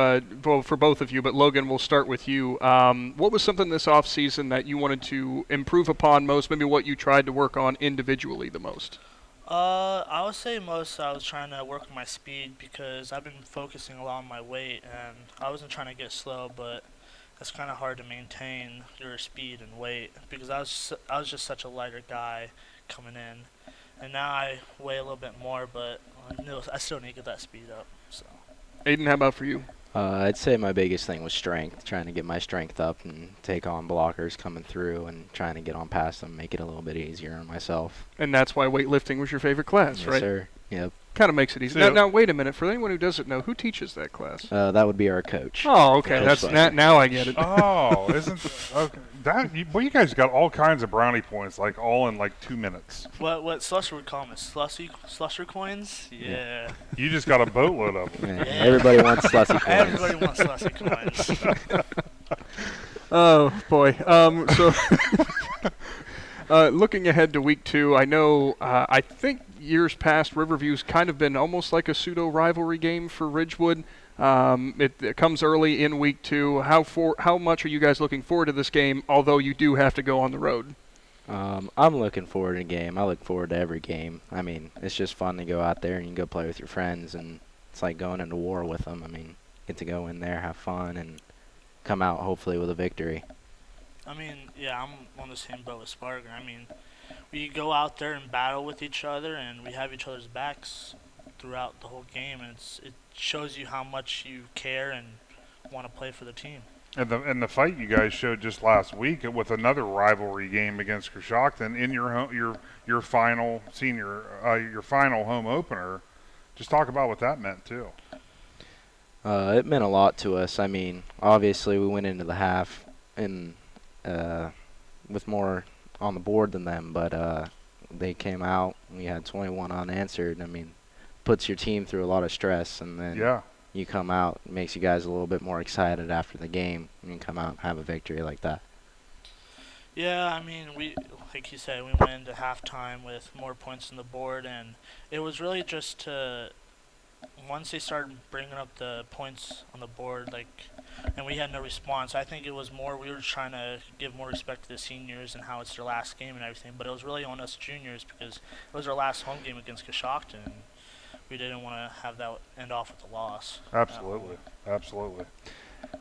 for both of you, but Logan, we'll start with you. What was something this off-season that you wanted to improve upon most, maybe what you tried to work on individually the most? I would say most I was trying to work on my speed because I've been focusing a lot on my weight, and I wasn't trying to get slow, but it's kind of hard to maintain your speed and weight because I was just such a lighter guy coming in, and now I weigh a little bit more, but I still need to get that speed up. So. Aiden, how about for you? I'd say my biggest thing was strength, trying to get my strength up and take on blockers coming through and trying to get on past them, make it a little bit easier on myself. And that's why weightlifting was your favorite class, yes, right? Yes, sir. Yep. Kind of makes it easy. Now, wait a minute. For anyone who doesn't know, who teaches that class? That would be our coach. Oh, okay. Coach That's now I get it. Oh, okay? You guys got all kinds of brownie points, like all in like 2 minutes. What Slusher would call them is slusher coins. Yeah. You just got a boatload of them. Yeah. Everybody wants Slussy coins. Everybody wants Slussy coins. Oh boy. Looking ahead to week 2, I know. I think years past, Riverview's kind of been almost like a pseudo rivalry game for Ridgewood. It comes early in week 2. How much are you guys looking forward to this game? Although you do have to go on the road. I'm looking forward to the game. I look forward to every game. I mean, it's just fun to go out there and you can go play with your friends, and it's like going into war with them. I mean, get to go in there, have fun, and come out hopefully with a victory. I mean, yeah, I'm on the same boat with Sparger. I mean, we go out there and battle with each other, and we have each other's backs throughout the whole game, and it shows you how much you care and want to play for the team. And the fight you guys showed just last week with another rivalry game against Coshocton in your final your final home opener. Just talk about what that meant too. It meant a lot to us. I mean, obviously we went into the half and with more on the board than them, but they came out. We had 21 unanswered. I mean, puts your team through a lot of stress, and then you come out, it makes you guys a little bit more excited after the game. You can come out and have a victory like that. Yeah, I mean, like you said, we went into halftime with more points on the board, and it was really just to, once they started bringing up the points on the board, and we had no response, I think it was more we were trying to give more respect to the seniors and how it's their last game and everything, but it was really on us juniors because it was our last home game against Coshocton, and we didn't want to have that end off with a loss. Absolutely. Absolutely.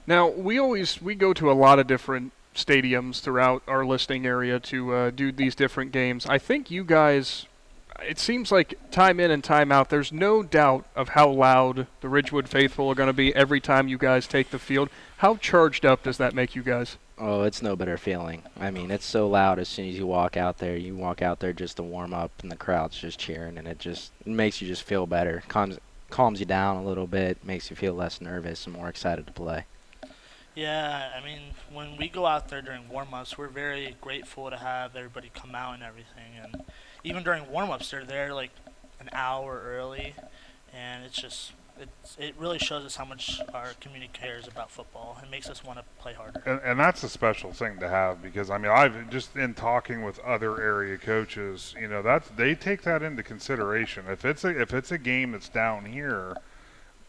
Now, we go to a lot of different stadiums throughout our listening area to do these different games. I think you guys, it seems like time in and time out, there's no doubt of how loud the Ridgewood faithful are going to be every time you guys take the field. How charged up does that make you guys? Oh, it's no better feeling. I mean, it's so loud as soon as you walk out there. You walk out there just to warm up, and the crowd's just cheering, and it makes you just feel better. Calms you down a little bit, makes you feel less nervous and more excited to play. Yeah, I mean, when we go out there during warm-ups, we're very grateful to have everybody come out and everything. And even during warm-ups, they're there like an hour early, and it really shows us how much our community cares about football. It makes us want to play harder. And that's a special thing to have because, I mean, I've just in talking with other area coaches, they take that into consideration. If it's a game that's down here,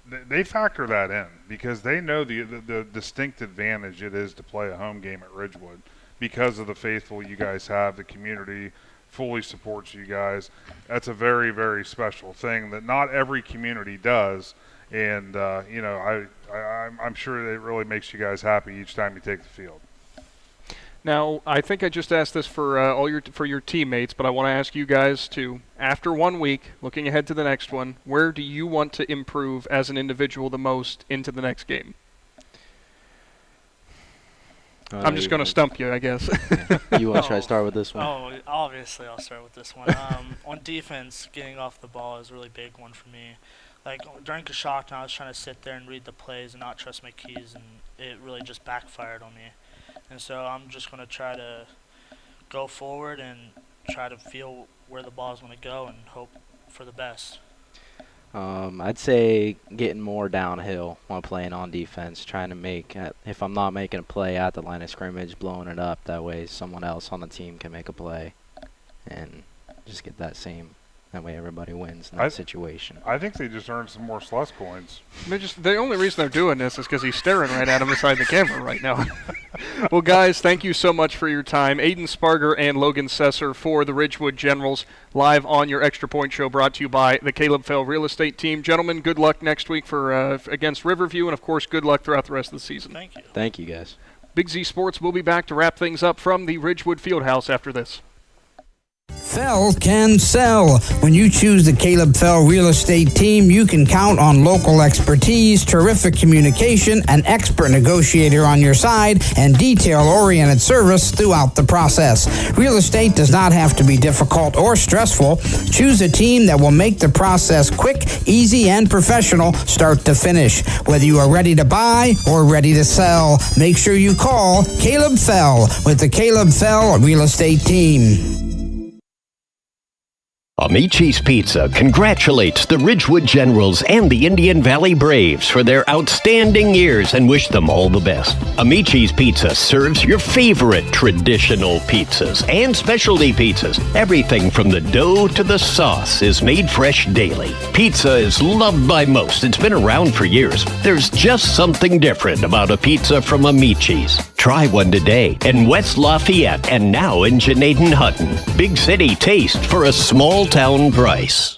they factor that in because they know the distinct advantage it is to play a home game at Ridgewood because of the faithful you guys have. The community fully supports you guys. That's a very, very special thing that not every community does. And, I'm sure it really makes you guys happy each time you take the field. Now, I think I just asked this for your teammates, but I want to ask you guys too. After 1 week, looking ahead to the next one, where do you want to improve as an individual the most into the next game? I'm just going to stump you, I guess. You want to try to start with this one? Oh, obviously I'll start with this one. On defense, getting off the ball is a really big one for me. Like during Coshocton, I was trying to sit there and read the plays and not trust my keys, and it really just backfired on me. And so I'm just going to try to go forward and try to feel where the ball is going to go and hope for the best. I'd say getting more downhill while playing on defense, trying to make, if I'm not making a play at the line of scrimmage, blowing it up. That way someone else on the team can make a play and just get that same. That way everybody wins in that situation. I think they just earned some more Sluss coins. The only reason they're doing this is because he's staring right at him beside the camera right now. Well, guys, thank you so much for your time. Aiden Sparger and Logan Sesser for the Ridgewood Generals, live on your Extra Point Show, brought to you by the Caleb Fell Real Estate Team. Gentlemen, good luck next week for against Riverview, and, of course, good luck throughout the rest of the season. Thank you. Thank you, guys. Big Z Sports will be back to wrap things up from the Ridgewood Field House after this. Fell can sell. When you choose the Caleb Fell Real Estate Team, you can count on local expertise, terrific communication, an expert negotiator on your side, and detail-oriented service throughout the process. Real estate does not have to be difficult or stressful. Choose a team that will make the process quick, easy, and professional start to finish. Whether you are ready to buy or ready to sell, make sure you call Caleb Fell with the Caleb Fell Real Estate Team. Amici's Pizza congratulates the Ridgewood Generals and the Indian Valley Braves for their outstanding years and wish them all the best. Amici's Pizza serves your favorite traditional pizzas and specialty pizzas. Everything from the dough to the sauce is made fresh daily. Pizza is loved by most. It's been around for years. There's just something different about a pizza from Amici's. Try one today in West Lafayette and now in Janaden Hutton. Big city taste for a small town price.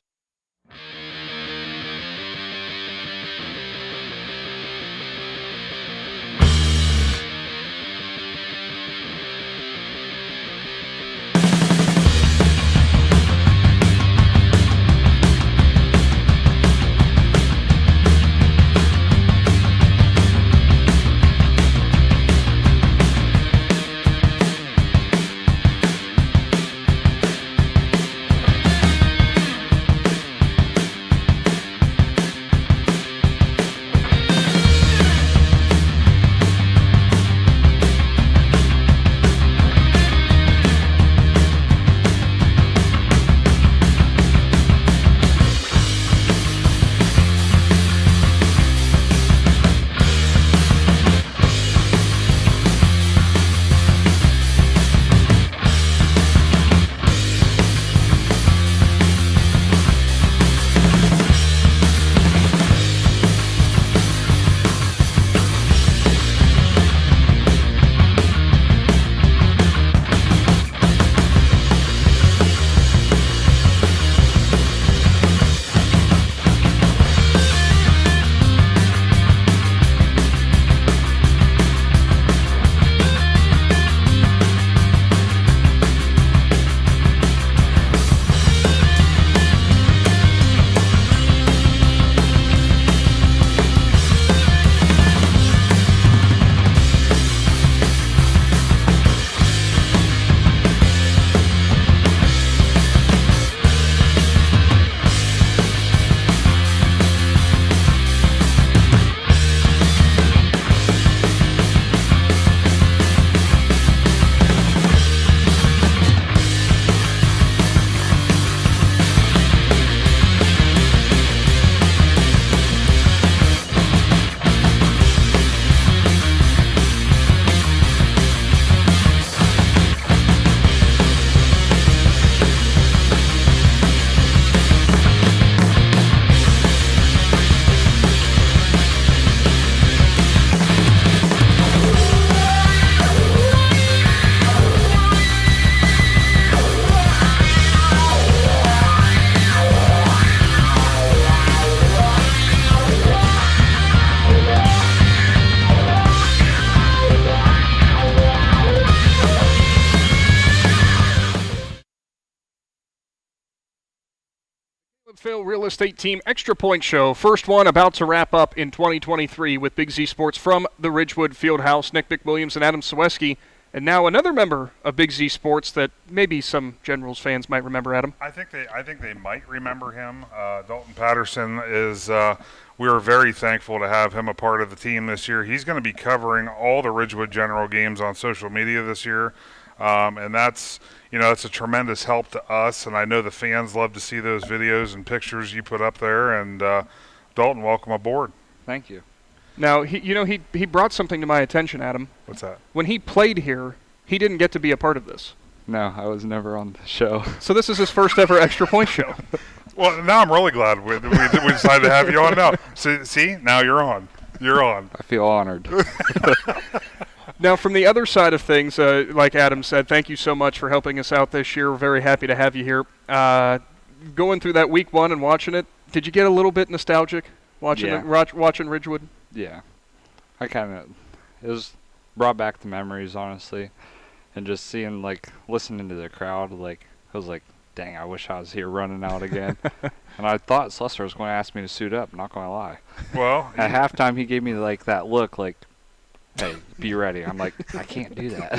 Phil Real Estate Team Extra Point Show. First one about to wrap up in 2023 with Big Z Sports from the Ridgewood Field House. Nick McWilliams and Adam Sweski. And now another member of Big Z Sports that maybe some Generals fans might remember, Adam. I think they might remember him. Dalton Patterson is. We are very thankful to have him a part of the team this year. He's going to be covering all the Ridgewood General games on social media this year, and that's it's a tremendous help to us. And I know the fans love to see those videos and pictures you put up there. And Dalton, welcome aboard. Thank you. Now, he brought something to my attention, Adam. What's that? When he played here, he didn't get to be a part of this. No, I was never on the show. So this is his first ever Extra Point Show. Well, now I'm really glad we decided to have you on now. See, now you're on. You're on. I feel honored. Now, from the other side of things, like Adam said, thank you so much for helping us out this year. We're very happy to have you here. Going through that week one and watching it, did you get a little bit nostalgic watching watching Ridgewood? Yeah. It was brought back the memories, honestly. And just seeing, listening to the crowd, I was like, dang, I wish I was here running out again. And I thought Slessor was going to ask me to suit up, not going to lie. Well, at halftime, he gave me like that look like, hey, be ready. I'm like, I can't do that.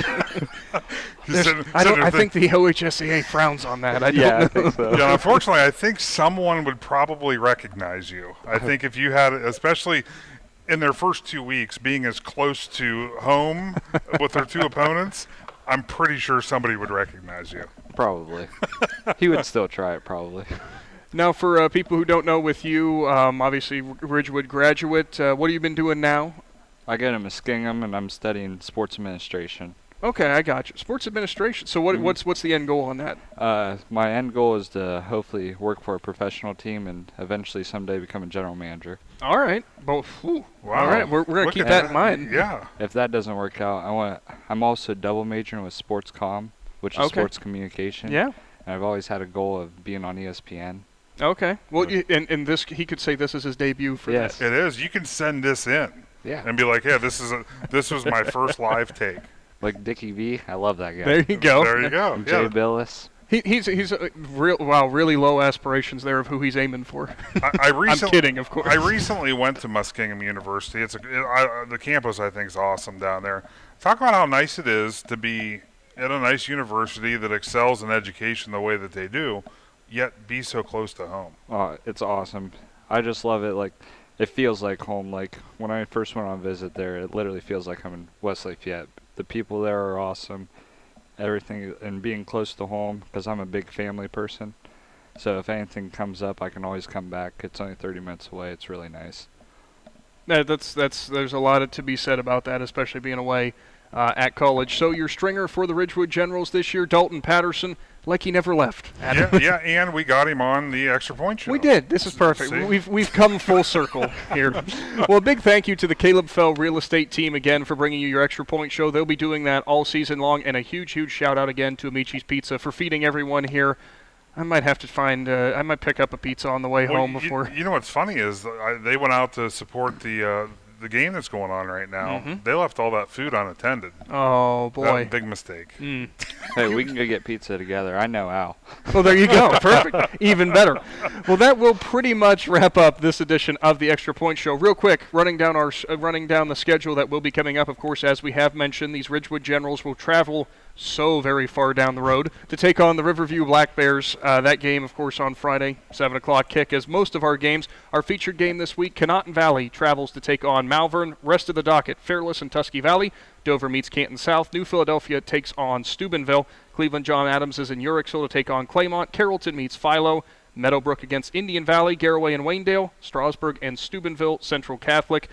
I think the OHSAA frowns on that. I think so. Yeah, unfortunately, I think someone would probably recognize you. I think if you had, especially in their first 2 weeks, being as close to home with their two opponents, I'm pretty sure somebody would recognize you. Probably. He would still try it, probably. Now, for people who don't know, with you, obviously Ridgewood graduate, what have you been doing now? I get a Muskingum, and I'm studying sports administration. Okay, I got you. Sports administration. So what's the end goal on that? My end goal is to hopefully work for a professional team and eventually someday become a general manager. All right. Wow. All right. We're going to keep that in mind. Yeah. If that doesn't work out, I'm also double majoring with sports comm, which is sports communication. Yeah. And I've always had a goal of being on ESPN. Okay. Well, and this, he could say this is his debut for that. It is. You can send this in. Yeah. And be like, yeah, this was my first live take. Like Dickie V, I love that guy. There you go. There you go. Jay Billis. He's really low aspirations there of who he's aiming for. I'm kidding, of course. I recently went to Muskingum University. The campus, I think, is awesome down there. Talk about how nice it is to be at a nice university that excels in education the way that they do, yet be so close to home. Oh, it's awesome. I just love it. Like, it feels like home. Like, when I first went on a visit there, it literally feels like I'm in West Lafayette. The people there are awesome. Everything, and being close to home, because I'm a big family person. So if anything comes up, I can always come back. It's only 30 minutes away. It's really nice. There's a lot to be said about that, especially being away at college. So your stringer for the Ridgewood Generals this year, Dalton Patterson, like he never left. Yeah, and we got him on the Extra Point Show. We did. This is perfect. We've come full circle here. Well, a big thank you to the Caleb Fell Real Estate team again for bringing you your Extra Point Show. They'll be doing that all season long, and a huge shout out again to Amici's Pizza for feeding everyone here. I might have to I might pick up a pizza on the way home before. You know what's funny is they went out to support the game that's going on right now. Mm-hmm. They left all that food unattended. Oh, boy. That big mistake. Hey, we can go get pizza together. I know Al. Well, there you go. Perfect. Even better. Well, that will pretty much wrap up this edition of the Extra Point Show. Real quick, running down the schedule that will be coming up. Of course, as we have mentioned, these Ridgewood Generals will travel so very far down the road to take on the Riverview Black Bears. That game, of course, on Friday, 7 o'clock kick. As most of our games, our featured game this week, Conotton Valley travels to take on Malvern. Rest of the docket, Fairless and Tusky Valley. Dover meets Canton South. New Philadelphia takes on Steubenville. Cleveland John Adams is in Uricksville to take on Claymont. Carrollton meets Philo. Meadowbrook against Indian Valley. Garraway and Waynedale. Strasburg and Steubenville. Central Catholic.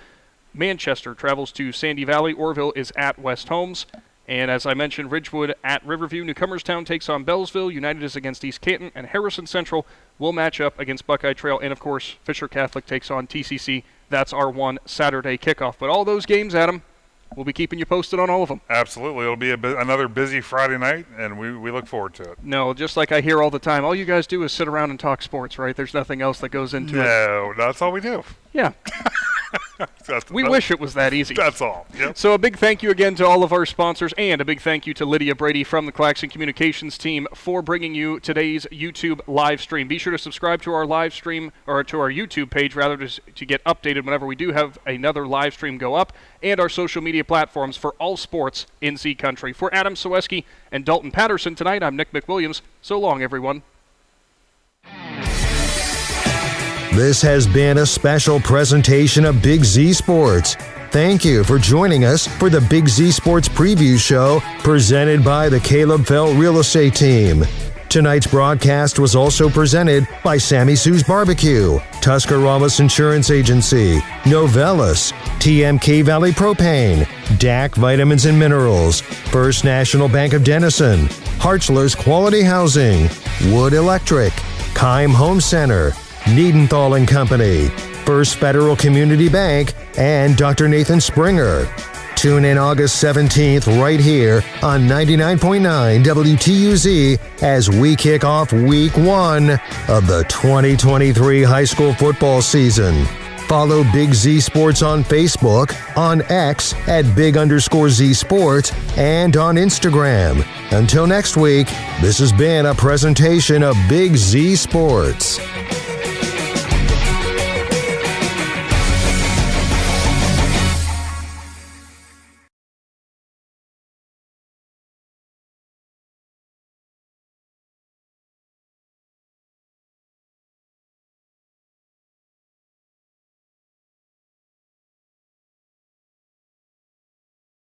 Manchester travels to Sandy Valley. Orville is at West Holmes. And as I mentioned, Ridgewood at Riverview. Newcomerstown takes on Bellsville. United is against East Canton. And Harrison Central will match up against Buckeye Trail. And, of course, Fisher Catholic takes on TCC. That's our one Saturday kickoff. But all those games, Adam, we'll be keeping you posted on all of them. Absolutely. It'll be another busy Friday night, and we look forward to it. No, just like I hear all the time, all you guys do is sit around and talk sports, right? There's nothing else that goes into it. No, that's all we do. Yeah. We wish it was that easy. That's all. Yep. So a big thank you again to all of our sponsors, and a big thank you to Lydia Brady from the Claxon Communications team for bringing you today's YouTube live stream. Be sure to subscribe to our live stream, or to our YouTube page, rather, to get updated whenever we do have another live stream go up, and our social media platforms for all sports in Z Country. For Adam Soweski and Dalton Patterson tonight, I'm Nick McWilliams. So long, everyone. This has been a special presentation of Big Z Sports. Thank you for joining us for the Big Z Sports Preview Show presented by the Caleb Fell Real Estate Team. Tonight's broadcast was also presented by Sammy Sue's Barbecue, Tuscarawas Insurance Agency, Novellus, TMK Valley Propane, DAC Vitamins and Minerals, First National Bank of Denison, Hartzler's Quality Housing, Wood Electric, Keim Home Center, Niedenthal and Company, First Federal Community Bank, and Dr. Nathan Springer. Tune in August 17th right here on 99.9 WTUZ as we kick off Week 1 of the 2023 high school football season. Follow Big Z Sports on Facebook, on X at @Big_Z Sports, and on Instagram. Until next week, this has been a presentation of Big Z Sports.